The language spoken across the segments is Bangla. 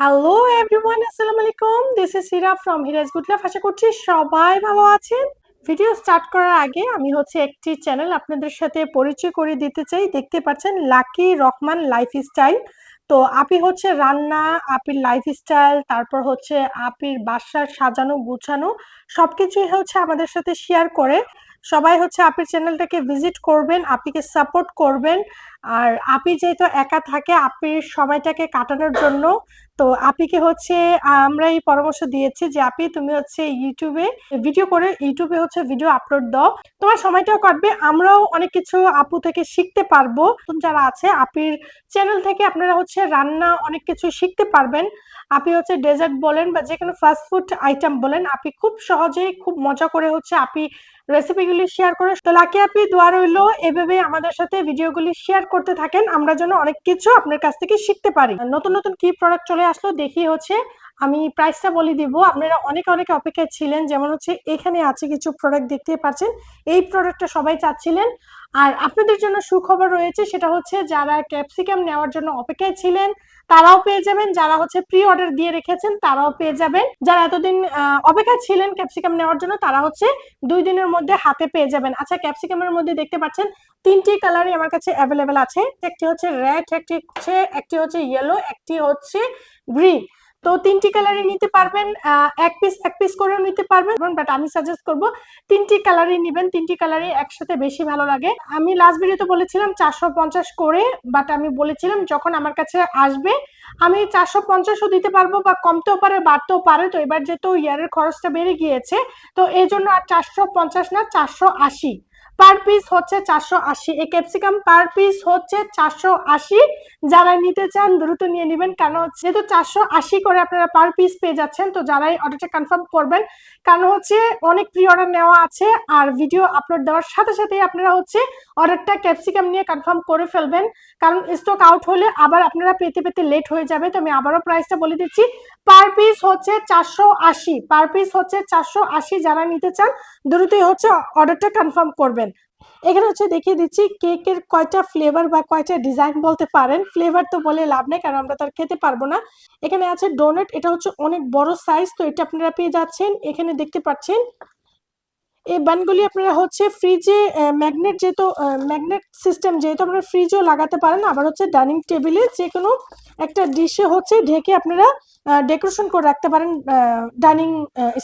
হ্যালো এভরিওয়ান, আসসালামু আলাইকুম। This is Hira from Hira's good life. আশা করছি সবাই ভালো আছেন। ভিডিও স্টার্ট করার আগে আমি একটি চ্যানেল আপনাদের সাথে পরিচয় করে দিতে চাই। দেখতে পাচ্ছেন লাকি রহমান লাইফস্টাইল। তো আপি রান্না, আপির লাইফস্টাইল, তারপর আপির বাসার সাজানো গুছানো সবকিছুই আমাদের সাথে শেয়ার করে। সবাই আপির চ্যানেলটাকে ভিজিট করবেন, আপিকে সাপোর্ট করবেন। আর আপি যেহেতু একা থাকে, আপির সময়টাকে কাটানোর জন্য তো আপিকে আমরা এই পরামর্শ দিয়েছি যে আপি তুমি ইউটিউবে ভিডিও করে ইউটিউবে ভিডিও আপলোড দাও, তোমার সময়টাও কাটবে, আমরাও অনেক কিছু আপু থেকে শিখতে পারবো। যারা আছে আপির চ্যানেল থেকে আপনারা রান্না অনেক কিছু শিখতে পারবেন। আপি ডেজার্ট বলেন বা যে কোনো ফাস্ট ফুড আইটেম বলেন, আপি খুব সহজেই খুব মজা করে আপি রেসিপিগুলি শেয়ার করে। তো লাকি আপি, দোয়া রইলো এভাবে আমাদের সাথে ভিডিওগুলি শেয়ার করতে থাকেন, আমরা যেন অনেক কিছু আপনার কাছ থেকে শিখতে পারি। নতুন নতুন কি প্রোডাক্ট চলে আসলো দেখি আমি প্রাইসটা বলে দিব। আপনারা অনেকে অনেকে অপেক্ষায় ছিলেন, যেমন এখানে আছে কিছু প্রোডাক্ট দেখতে পাচ্ছেন, এই প্রোডাক্টটা সবাই চাচ্ছিলেন। আর আপনাদের জন্য সুখবর রয়েছে, সেটা যারা ক্যাপসিকাম নেওয়ার জন্য অপেক্ষায় ছিলেন তারাও পেয়ে যাবেন, যারা প্রি অর্ডার দিয়ে রেখেছেন তারাও পেয়ে যাবেন। যারা এতদিন অপেক্ষায় ছিলেন ক্যাপসিকাম নেওয়ার জন্য তারা 2 দিনের মধ্যে হাতে পেয়ে যাবেন। আচ্ছা, ক্যাপসিকামের মধ্যে দেখতে পাচ্ছেন 3টি কালারই আমার কাছে অ্যাভেলেবেল আছে। একটি রেড, একটি ইয়েলো, একটি গ্রিন। তো 3টি কালারই নিতে পারবেন, এক পিস করেও নিতে পারবেন, বাট আমি সাজেস্ট করব 3টি কালারই নেবেন। 3টি কালারই একসাথে বেশি ভালো লাগে। আমি লাস্ট ভিডিওতে বলেছিলাম 450 করে, বাট আমি বলেছিলাম যখন আমার কাছে আসবে আমি 450ও দিতে পারবো, বা কমতেও পারে বাড়তেও পারে। তো এবার যেহেতু ইয়ারের খরচটা বেড়ে গিয়েছে, তো এই জন্য আর 450 না, 480 পার পিস 480। এই ক্যাপসিকাম পার পিস 480। যারা নিতে চান দ্রুত নিয়ে নেবেন, কারণ যেহেতু 480 করে আপনারা পার পিস পেয়ে যাচ্ছেন। তো যারাই অর্ডারটা কনফার্ম করবেন, কারণ অনেক প্রি অর্ডার নেওয়া আছে, আর ভিডিও আপলোড দেওয়ার সাথে সাথে আপনারা অর্ডারটা ক্যাপসিকাম নিয়ে কনফার্ম করে ফেলবেন, কারণ স্টক আউট হলে আবার আপনারা পেতে পেতে লেট হয়ে যাবে। তো আমি আবারও প্রাইসটা বলে দিচ্ছি, পার পিস 480, পার পিস 480। যারা নিতে চান দ্রুতই অর্ডারটা কনফার্ম করবেন। এখানে দেখিয়ে দিচ্ছি কেকের কয়টা ফ্লেভার বা কয়টা ডিজাইন বলতে পারেন। ফ্লেভার তো বলে লাভ নেই, কারণ আমরা তার খেতে পারবো না। এখানে আছে ডোনাট, এটা অনেক বড় সাইজ, তো এটা আপনারা পেয়ে যাচ্ছেন। এখানে দেখতে পাচ্ছেন এই বানগুলি আপনারা ফ্রিজে ম্যাগনেট, যেহেতু ম্যাগনেট সিস্টেম, যেহেতু আপনারা ফ্রিজেও লাগাতে পারেন, আবার ডাইনিং টেবিলে যে কোনো একটা ডিশে ঢেকে আপনারা ডেকোরেশন করে রাখতে পারেন। ডাইনিং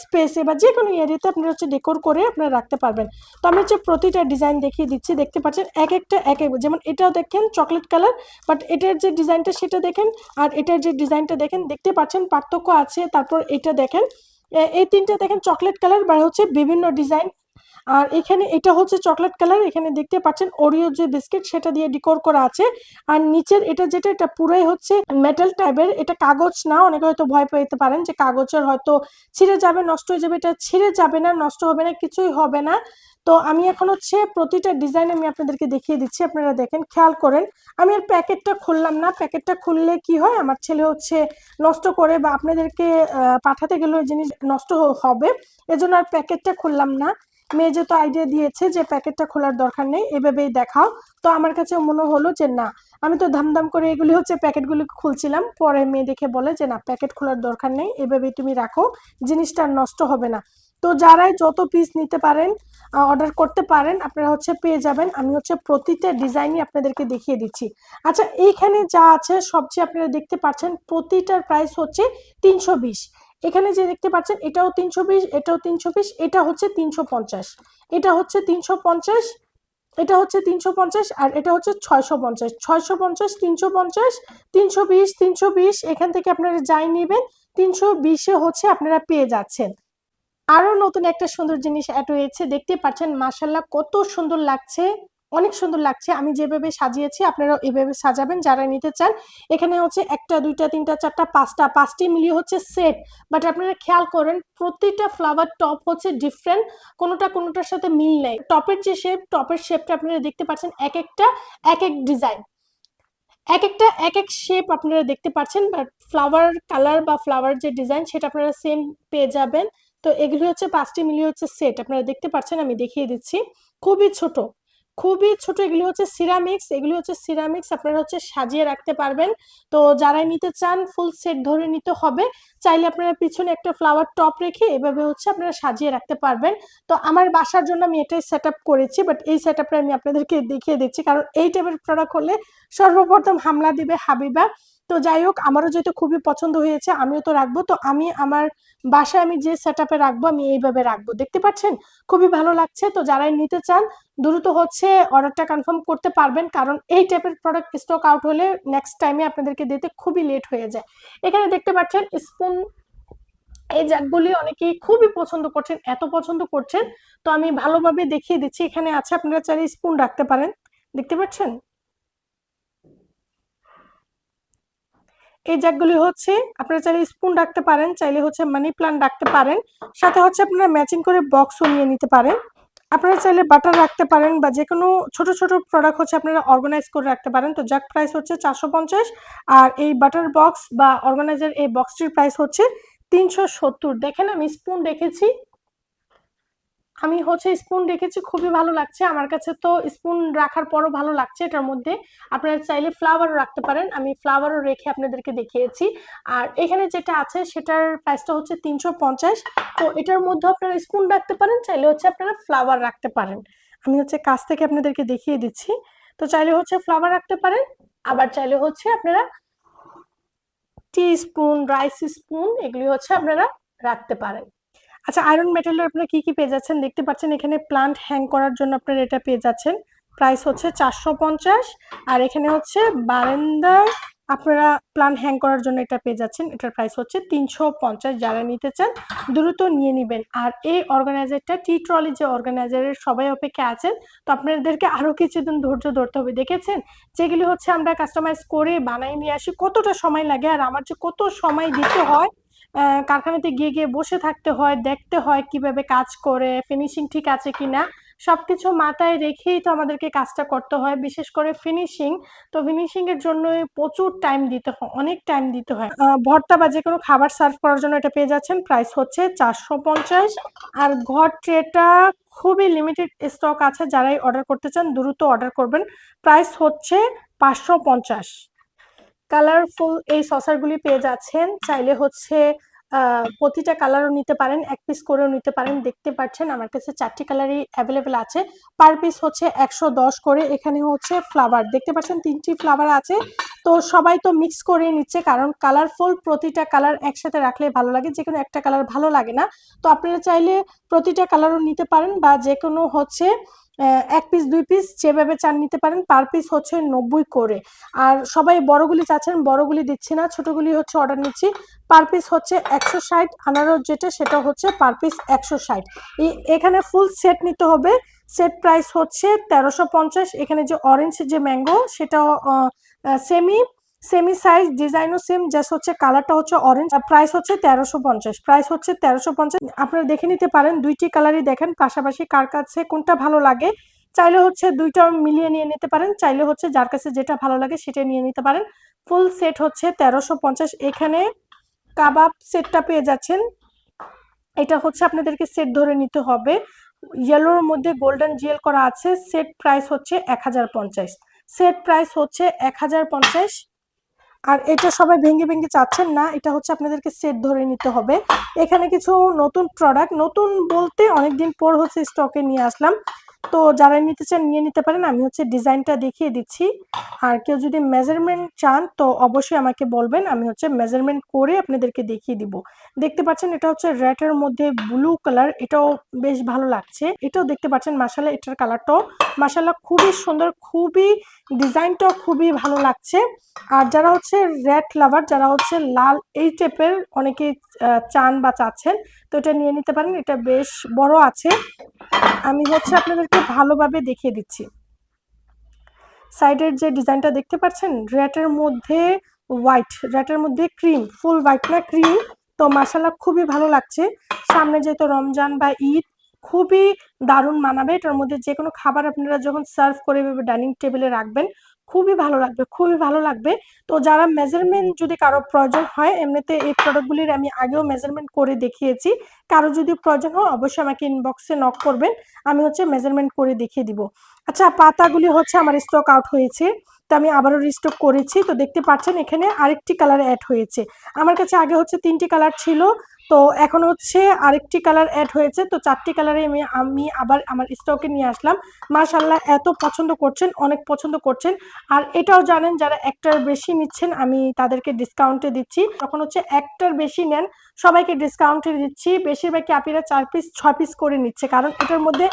স্পেসে বা যে কোনো এরিয়াতে আপনারা ডেকোর করে আপনারা রাখতে পারবেন। তো আমি প্রতিটা ডিজাইন দেখিয়ে দিচ্ছি। দেখতে পাচ্ছেন এক একটা এক এক, যেমন এটাও দেখেন চকলেট কালার, বাট এটার যে ডিজাইনটা সেটা দেখেন, আর এটার যে ডিজাইনটা দেখেন, দেখতে পাচ্ছেন পার্থক্য আছে। তারপর এটা দেখেন, এই তিনটা দেখেন চকলেট কালার বা বিভিন্ন ডিজাইন। আর এখানে এটা চকলেট কালার, এখানে দেখতে পাচ্ছেন ওরিও যে বিস্কিট সেটা দিয়ে ডিকোর করা আছে। আর নিচের এটা যেটা, এটা পুরাই মেটাল টাইপের, এটা কাগজ না। অনেকে হয়তো ভয় পেতে পারেন যে কাগজের হয়তো ছিঁড়ে যাবে, নষ্ট হয়ে যাবে। এটা ছিঁড়ে যাবে না, নষ্ট হবে না, কিছুই হবে না। তো আমি এখন প্রতিটা ডিজাইন আমি আপনাদেরকে দেখিয়ে দিচ্ছি, আপনারা দেখেন, খেয়াল করেন। আমি আর প্যাকেটটা খুললাম না, প্যাকেটটা খুললে কি হয়, আমার ছেলে নষ্ট করে বা আপনাদেরকে পাঠাতে গেলে ওই জিনিস নষ্ট হবে, এজন্য আর প্যাকেটটা খুললাম না। মেয়ে যেহেতু আইডিয়া দিয়েছে যে প্যাকেটটা খোলার দরকার নেই, এভাবেই দেখাও, তো আমার কাছে মনে হলো যে না, আমি তো ধামধাম করে এগুলি প্যাকেটগুলি খুলছিলাম। পরে মেয়ে দেখে বলে যে না, প্যাকেট খোলার দরকার নেই, এভাবেই তুমি রাখো, জিনিসটা নষ্ট হবে না। তো যারাই যত পিস নিতে পারেন অর্ডার করতে পারেন, আপনারা পেয়ে যাবেন। আমি প্রতিটা ডিজাইনই আপনাদেরকে দেখিয়ে দিচ্ছি। আচ্ছা, এইখানে যা আছে সবচেয়ে আপনারা দেখতে পাচ্ছেন প্রতিটার প্রাইস 320। এখানে যে দেখতে পাচ্ছেন এটাও 320, এটাও 320, এটা 350, এটা 350, এটা 350, আর এটা 650। 650, 350, 320, 320, এখান থেকে আপনারা যাই নেবেন 320-এ আপনারা পেয়ে যাচ্ছেন। আরো নতুন একটা সুন্দর জিনিস অ্যাড হয়েছে, দেখতে পাচ্ছেন মাশাআল্লাহ কত সুন্দর লাগছে, অনেক সুন্দর লাগছে। আমি যেভাবে সাজিয়েছি আপনারা এভাবে সাজাবেন যারা নিতে চান। এখানে একটা, দুইটা, তিনটা, চারটা, পাঁচটি মিলিয়ে সেট, বাট আপনারা খেয়াল করেন প্রতিটা ফ্লাওয়ার টপ ডিফারেন্ট, কোনোটার সাথে মিল নেই। টপের যে শেপ, টপের শেপটা আপনারা দেখতে পাচ্ছেন, এক একটা এক এক ডিজাইন, এক একটা এক এক শেপ আপনারা দেখতে পাচ্ছেন, বাট ফ্লাওয়ার কালার বা ফ্লাওয়ার যে ডিজাইন সেটা আপনারা সেম পেয়ে যাবেন। তো এগুলি 5টি মিলিয়ে সেট, আপনারা দেখতে পাচ্ছেন, আমি দেখিয়ে দিচ্ছি। খুবই ছোট, খুবই ছোট, এগুলি হচ্ছে সিরামিক্স, এগুলি হচ্ছে সিরামিক্স, আপনারা হচ্ছে সাজিয়ে রাখতে পারবেন। তো যারাই নিতে চান ফুল সেট ধরে নিতে হবে। চাইলে আপনারা পিছনে একটা ফ্লাওয়ার টপ রেখে এভাবে হচ্ছে আপনারা সাজিয়ে রাখতে পারবেন। তো আমার বাসার জন্য আমি এটাই সেট আপ করেছি, বাট এই সেট আপটা আমি আপনাদেরকে দেখিয়ে দিচ্ছি, কারণ এই টাইপের প্রোডাক্ট হলে সর্বপ্রথম হামলা দিবে হাবিবা। তো যাই হোক, আমারও যেহেতু খুবই পছন্দ হয়েছে, আমিও তো রাখবো। তো আমি আমার বাসায় আমি যে সেট আপে রাখবো আমি এইভাবে রাখবো, দেখতে পাচ্ছেন খুবই ভালো লাগছে। তো যারাই নিতে চান দ্রুত হচ্ছে অর্ডারটা কনফার্ম করতে পারবেন, কারণ এই টাইপের প্রোডাক্ট স্টক আউট হলে নেক্সট টাইমে আপনাদেরকে দিতে খুবই লেট হয়ে যায়। এখানে দেখতে পাচ্ছেন স্পুন, এই জাতগুলি অনেকেই খুবই পছন্দ করছেন, এত পছন্দ করছেন। তো আমি ভালোভাবে দেখিয়ে দিচ্ছি, এখানে আছে, আপনারা চাইলে স্পুন রাখতে পারেন, দেখতে পাচ্ছেন। এই জাতগুলি হচ্ছে আপনারা চাইলে স্পুন রাখতে পারেন, চাইলে হচ্ছে মানি প্লান্ট রাখতে পারেন, সাথে হচ্ছে আপনারা ম্যাচিং করে বক্সও নিয়ে নিতে পারেন। আপনারা চাইলে বাটার রাখতে পারেন, বা যে কোনো ছোট ছোট প্রোডাক্ট হচ্ছে আপনারা অর্গানাইজ করে রাখতে পারেন। তো যাক প্রাইস হচ্ছে 450, আর এই বাটার বক্স বা অর্গানাইজার এই বক্সটির প্রাইস হচ্ছে 370। দেখেন আমি স্পুন রেখেছি, আমি হচ্ছে স্পুন রেখেছি, খুবই ভালো লাগছে আমার কাছে। তো স্পুন রাখার পরও ভালো লাগছে এটার মধ্যে। আপনারা চাইলে ফ্লাওয়ারও রাখতে পারেন, আমি ফ্লাওয়ারও রেখে আপনাদেরকে দেখিয়েছি। আর এখানে যেটা আছে সেটার প্রাইসটা হচ্ছে 350। তো এটার মধ্যে আপনারা স্পুন রাখতে পারেন, চাইলে হচ্ছে আপনারা ফ্লাওয়ার রাখতে পারেন। আমি হচ্ছে কাছ থেকে আপনাদেরকে দেখিয়ে দিচ্ছি। তো চাইলে হচ্ছে ফ্লাওয়ার রাখতে পারেন, আবার চাইলে হচ্ছে আপনারা টি স্পুন, রাইস স্পুন, এগুলি হচ্ছে আপনারা রাখতে পারেন। আচ্ছা, আয়রন মেটালের আপনারা কি কি পেয়ে যাচ্ছেন দেখতে পাচ্ছেন। এখানে প্লান্ট হ্যাং করার জন্য আপনারা এটা পেয়ে যাচ্ছেন, প্রাইস হচ্ছে 450। আর এখানে হচ্ছে বারান্দায় আপনারা প্লান্ট হ্যাং করার জন্য এটা পেয়ে যাচ্ছেন, এটার প্রাইস হচ্ছে 350। যারা নিতে চান দ্রুত নিয়ে নেবেন। আর এই অর্গানাইজারটা, টি ট্রলি যে অর্গানাইজারের সবাই অপেক্ষা আছেন, তো আপনাদেরকে আরো কিছুদিন ধৈর্য ধরতে হবে। দেখেছেন যেগুলি হচ্ছে আমরা কাস্টমাইজ করে বানাই নিয়ে আসি, কতটা সময় লাগে, আর আমার যে কত সময় দিতে হয়, কারখানাতে গিয়ে গিয়ে বসে থাকতে হয়, দেখতে হয় কিভাবে কাজ করে, ফিনিশিং ঠিক আছে কিনা, সবকিছু মাথায় রেখেই তো আমাদেরকে কাজটা করতে হয়, বিশেষ করে ফিনিশিং। তো ফিনিশিং এর জন্য প্রচুর টাইম দিতে হয়, অনেক টাইম দিতে হয়। ভর্তা বা যে কোনো খাবার সার্ভ করার জন্য এটা পেয়ে যাচ্ছেন, প্রাইস হচ্ছে 450। আর ঘর ট্রেটা খুবই লিমিটেড স্টক আছে, যারাই অর্ডার করতে চান দ্রুত অর্ডার করবেন, প্রাইস হচ্ছে 550। কালারফুল এই সসারগুলি পেয়ে যাচ্ছেন, চাইলে হচ্ছে প্রতিটা কালারও নিতে পারেন, এক পিস করেও নিতে পারেন। দেখতে পাচ্ছেন আমার কাছে 4টি কালারই অ্যাভেলেবেল আছে, পার পিস হচ্ছে 110 করে। এখানে হচ্ছে ফ্লাওয়ার দেখতে পাচ্ছেন, 3টি ফ্লাওয়ার আছে। তো সবাই তো মিক্স করে নিচ্ছে, কারণ কালারফুল প্রতিটা কালার একসাথে রাখলে ভালো লাগে, যে কোনো একটা কালার ভালো লাগে না। তো আপনারা চাইলে প্রতিটা কালারও নিতে পারেন, বা যে কোনো হচ্ছে এক পিস 2 পিস যেভাবে চান নিতে পারেন, পার পিস হচ্ছে 90 করে। আর সবাই বড়গুলি চাচ্ছেন, বড়গুলি দিচ্ছি না, ছোটগুলি হচ্ছে অর্ডার নিচ্ছি। পার পিস হচ্ছে 160, আনারস যেটা সেটা হচ্ছে পার পিস 160। এখানে ফুল সেট নিতে হবে, সেট প্রাইস হচ্ছে 1350। এখানে যে অরেঞ্জ যে ম্যাঙ্গো সেটাও সেমি সেমি সাইজ, ডিজাইনও সেম, জাস্ট হচ্ছে কালারটা হচ্ছে অরেঞ্জ, প্রাইস হচ্ছে 1350। প্রাইস হচ্ছে 1350। আপনারা দেখে নিতে পারেন, দুইটি কালারই দেখেন পাশাপাশি, কার কাছে কোনটা ভালো লাগে। চাইলে হচ্ছে দুইটা মিলিয়ে নিয়ে নিতে পারেন, চাইলে হচ্ছে যার কাছে যেটা ভালো লাগে সেটা নিয়ে নিতে পারেন। ফুল সেট হচ্ছে 1350। এখানে কাবাব সেটটা পেয়ে যাচ্ছেন, এটা হচ্ছে আপনাদেরকে সেট ধরে নিতে হবে, ইয়েলোর মধ্যে গোল্ডেন জিএল করা আছে। সেট প্রাইস হচ্ছে 1050, সেট প্রাইস হচ্ছে 1050। আর এটা সবাই ভেঙে ভেঙে চাচ্ছেন না, এটা হচ্ছে আপনাদেরকে সেট ধরে নিতে হবে। এখানে কিছু নতুন প্রোডাক্ট, নতুন বলতে অনেকদিন পর হচ্ছে স্টকে নিয়ে আসলাম। তো যারা নিতে চান নিয়ে নিতে পারেন, আমি হচ্ছে ডিজাইনটা দেখিয়ে দিচ্ছি। আর কেউ যদি মেজারমেন্ট চান তো অবশ্যই আমাকে বলবেন, আমি হচ্ছে মেজারমেন্ট করে আপনাদেরকে দেখিয়ে দিব। দেখতে পাচ্ছেন এটা হচ্ছে রেডের মধ্যে ব্লু কালার, এটাও বেশ ভালো লাগছে। এটাও দেখতে পাচ্ছেন মাশাআল্লাহ, এটার কালারটাও মাশাআল্লাহ খুবই সুন্দর, খুবই ডিজাইনটাও খুবই ভালো লাগছে। আর যারা হচ্ছে রেড লাভার, যারা হচ্ছে লাল এই টাইপের অনেকেই চান বা চাচ্ছেন, তো এটা নিয়ে নিতে পারেন। এটা বেশ বড় আছে, আমি হচ্ছে আপনাদেরকে ভালোভাবে দেখিয়ে দিচ্ছি। সাইডের যে ডিজাইনটা দেখতে পাচ্ছেন, রেডের মধ্যে হোয়াইট, রেডের মধ্যে ক্রিম, ফুল হোয়াইট না ক্রিম। তো মাশাআল্লাহ খুবই ভালো লাগছে। সামনে যেহেতু রমজান বা ঈদ, খুবই দারুণ মানাবে। এটার মধ্যে যে কোনো খাবার আপনারা যখন সার্ভ করে ডাইনিং টেবিলে রাখবেন খুবই ভালো লাগবে, খুবই ভালো লাগবে। তো যারা মেজারমেন্ট যদি কারো প্রয়োজন হয়, এমনিতে এই প্রোডাক্টগুলির আমি আগেও মেজারমেন্ট করে দেখিয়েছি। কারো যদি প্রয়োজন হয় অবশ্যই আমাকে ইনবক্সে নক করবেন, আমি হচ্ছে মেজারমেন্ট করে দেখিয়ে দিব। আচ্ছা, পাতাগুলি হচ্ছে আমার স্টক আউট হয়েছে, তো আমি আবারও রিস্টক করেছি। তো দেখতে পাচ্ছেন এখানে আরেকটি কালার অ্যাড হয়েছে। আমার কাছে আগে হচ্ছে 3টি কালার ছিল, তো এখন হচ্ছে আরেকটি কালার অ্যাড হয়েছে। তো 4টি কালারে আমি আবার আমার স্টকে নিয়ে আসলাম। মাশাআল্লাহ, এত পছন্দ করছেন, অনেক পছন্দ করছেন। আর এটাও জানেন যারা একটার বেশি নিচ্ছেন আমি তাদেরকে ডিসকাউন্টে দিচ্ছি। যখন হচ্ছে একটার বেশি নেন সবাইকে ডিসকাউন্টে দিচ্ছি। বেশিরভাগই আপিরা 4 পিস 6 পিস করে নিচ্ছে, কারণ এটার মধ্যে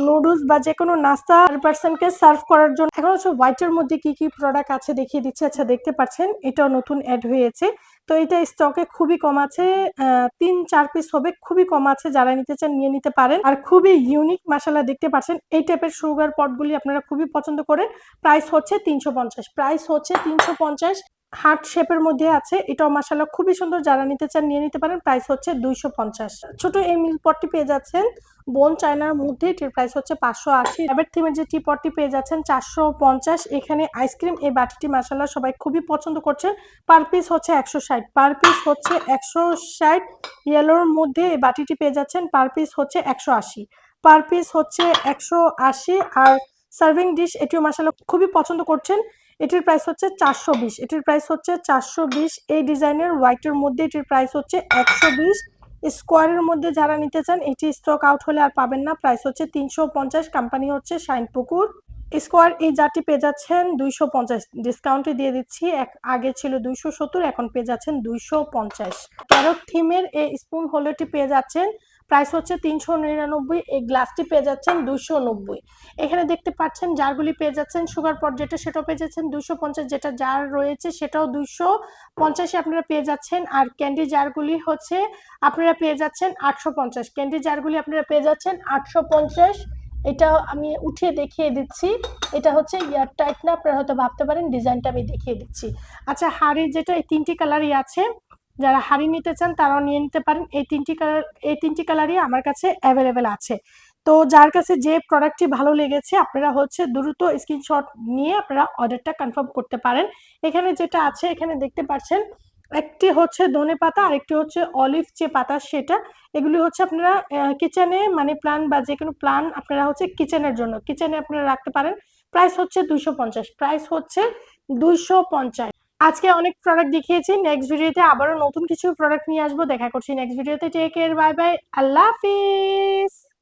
নুডলস বা যে কোনো নাস্তা পারসনকে সার্ভ করার জন্য। এখন হচ্ছে হোয়াইটের মধ্যে কি কি প্রোডাক্ট আছে দেখিয়ে দিচ্ছি। আচ্ছা, দেখতে পাচ্ছেন এটাও নতুন অ্যাড হয়েছে। তো এটা স্টকে খুবই কম আছে, 3-4 পিস হবে, খুবই কম আছে। যারা নিতে চান নিয়ে নিতে পারেন। আর খুবই ইউনিক মাশাআল্লাহ, দেখতে পাচ্ছেন এই টাইপের সুগার পটগুলি আপনারা খুবই পছন্দ করেন। প্রাইস হচ্ছে 350, প্রাইস হচ্ছে 350। হার্ট শেপের মধ্যে আছে, এটাও মাশাআল্লাহ খুবই সুন্দর। যারা নিতে চান নিয়ে নিতে পারেন। প্রাইস হচ্ছে 250। ছোট এই মিল পটটি পেয়ে যাচ্ছেন বোন চায়নার মধ্যে, এটির প্রাইস হচ্ছে 580। র্যাবেট থিমের যে টি পটটি পেয়ে যাচ্ছেন 450। এখানে আইসক্রিম এই বাটিটি মাশাআল্লাহ সবাই খুবই পছন্দ করছেন। পার পিস হচ্ছে 160, পার পিস হচ্ছে 160। ইয়েলোর মধ্যে এই বাটিটি পেয়ে যাচ্ছেন, পার পিস হচ্ছে 180, পার পিস হচ্ছে 180। আর সার্ভিং ডিশ এটিও মাশাআল্লাহ খুবই পছন্দ করছেন। এটির প্রাইস হচ্ছে 420, এটির প্রাইস হচ্ছে 420। এই ডিজাইনের হোয়াইটের মধ্যে এটির প্রাইস হচ্ছে 120। স্কোয়ারের মধ্যে যারা নিতে চান এটি স্টক আউট হলে আর পাবেন না। প্রাইস হচ্ছে 350, কোম্পানি হচ্ছে শাইনপুকুর। স্কোয়ার এই জারটি পেয়ে যাচ্ছেন 250, ডিসকাউন্টে দিয়ে দিচ্ছি। আগে ছিল 270, এখন পেয়ে যাচ্ছেন 250। ক্যারট থিমের এই স্পুন হোল্ডারটি পেয়ে যাচ্ছেন, প্রাইস হচ্ছে 399। এই গ্লাসটি পেয়ে যাচ্ছেন 290। এখানে দেখতে পাচ্ছেন জারগুলি পেয়ে যাচ্ছেন সুগার পট যেটা, সেটাও পেয়ে যাচ্ছেন 250। যেটা জার রয়েছে সেটাও 250 আপনারা পেয়ে যাচ্ছেন। আর ক্যান্ডি জারগুলি হচ্ছে আপনারা পেয়ে যাচ্ছেন 850। ক্যান্ডি জারগুলি আপনারা পেয়ে যাচ্ছেন 850। এটা আমি উঠিয়ে দেখিয়ে দিচ্ছি। এটা হচ্ছে ইয়ার টাইট না, আপনারা হয়তো ভাবতে পারেন, ডিজাইনটা আমি দেখিয়ে দিচ্ছি। আচ্ছা, হাড়ির যেটা এই 3টি কালারই আছে, যারা হাড়ি নিতে চান তারাও নিয়ে নিতে পারেন। এই তিনটি কালারই আমার কাছে অ্যাভেলেবেল আছে। তো যার কাছে যে প্রোডাক্টটি ভালো লেগেছে আপনারা হচ্ছে দ্রুত স্ক্রিনশট নিয়ে আপনারা অর্ডারটা কনফার্ম করতে পারেন। এখানে যেটা আছে এখানে দেখতে পাচ্ছেন একটি হচ্ছে ধনে পাতা, আরেকটি হচ্ছে অলিভ যে পাতা সেটা। এগুলি হচ্ছে আপনারা কিচেনে মানি প্লান্ট বা যে কোনো প্লান্ট আপনারা হচ্ছে কিচেনের জন্য কিচেনে আপনারা রাখতে পারেন। প্রাইস হচ্ছে 250, প্রাইস হচ্ছে 250। আজকে অনেক প্রোডাক্ট দেখিয়েছি, নেক্সট ভিডিওতে আবারও নতুন কিছু প্রোডাক্ট নিয়ে আসবো। দেখা করছি নেক্সট ভিডিওতে। টেক কেয়ার, বাই বাই, আল্লাহ হাফিজ।